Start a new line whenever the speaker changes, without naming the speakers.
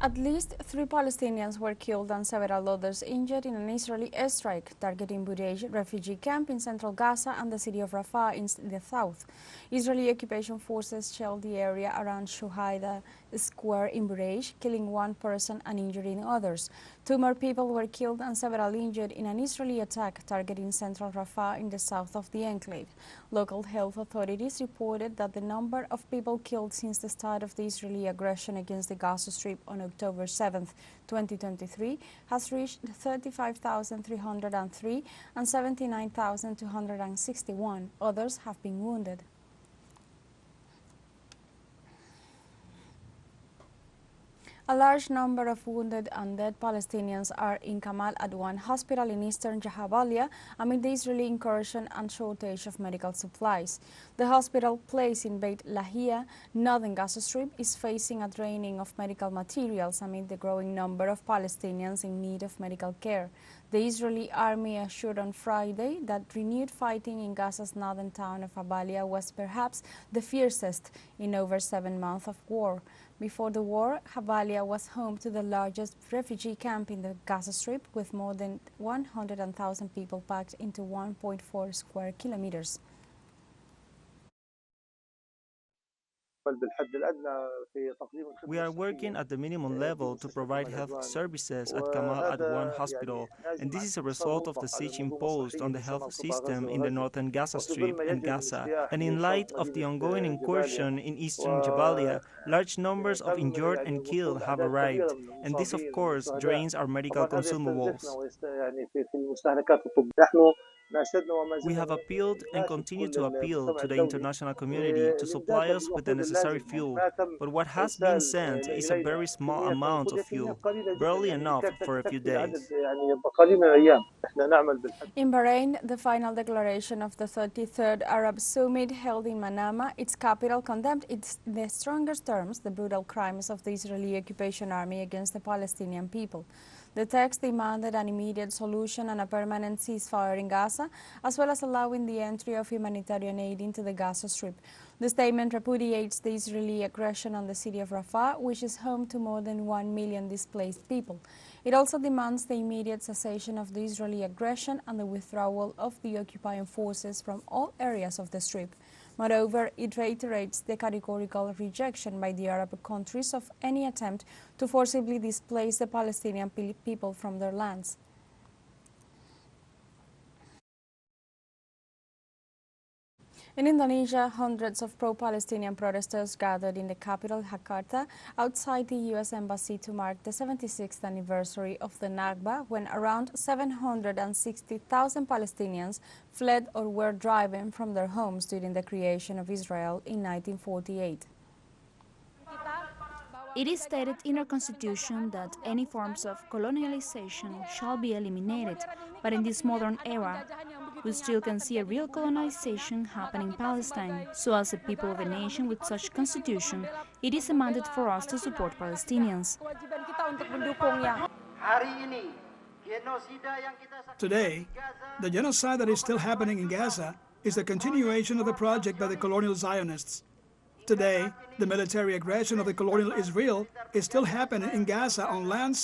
At least 3 Palestinians were killed and several others injured in an Israeli airstrike targeting Bureij Refugee Camp in central Gaza and the city of Rafah in the south. Israeli occupation forces shelled the area around Shuhada Square in Bureij, killing 1 person and injuring others. 2 more people were killed and several injured in an Israeli attack targeting central Rafah in the south of the enclave. Local health authorities reported that the number of people killed since the start of the Israeli aggression against the Gaza Strip on October 7, 2023, has reached 35,303 and 79,261. Others have been wounded. A large number of wounded and dead Palestinians are in Kamal Adwan hospital in eastern Jabalia amid the Israeli incursion and shortage of medical supplies. The hospital, placed in Beit Lahia, northern Gaza Strip, is facing a draining of medical materials amid the growing number of Palestinians in need of medical care. The Israeli army assured on Friday that renewed fighting in Gaza's northern town of Jabalia was perhaps the fiercest in over 7 months of war. Before the war, Jabalia was home to the largest refugee camp in the Gaza Strip, with more than 100,000 people packed into 1.4 square kilometers.
We are working at the minimum level to provide health services at Kamal Adwan Hospital, and this is a result of the siege imposed on the health system in the northern Gaza Strip and Gaza. And in light of the ongoing incursion in eastern Jabalia, large numbers of injured and killed have arrived, and this of course drains our medical consumables. We have appealed and continue to appeal to the international community to supply us with the necessary fuel, but what has been sent is a very small amount of fuel, barely enough for a few days.
In Bahrain, the final declaration of the 33rd Arab Summit held in Manama, its capital, condemned in the strongest terms the brutal crimes of the Israeli occupation army against the Palestinian people. The text demanded an immediate solution and a permanent ceasefire in Gaza, as well as allowing the entry of humanitarian aid into the Gaza Strip. The statement repudiates the Israeli aggression on the city of Rafah, which is home to more than 1 million displaced people. It also demands the immediate cessation of the Israeli aggression and the withdrawal of the occupying forces from all areas of the Strip. Moreover, it reiterates the categorical rejection by the Arab countries of any attempt to forcibly displace the Palestinian people from their lands. In Indonesia, hundreds of pro-Palestinian protesters gathered in the capital, Jakarta, outside the U.S. Embassy to mark the 76th anniversary of the Nakba, when around 760,000 Palestinians fled or were driven from their homes during the creation of Israel in 1948.
It is stated in our constitution that any forms of colonialization shall be eliminated, but in this modern era, we still can see a real colonization happening in Palestine. So as a people of a nation with such constitution, it is a mandate for us to support Palestinians.
Today, the genocide that is still happening in Gaza is the continuation of the project by the colonial Zionists. Today, the military aggression of the colonial Israel is still happening in Gaza on land,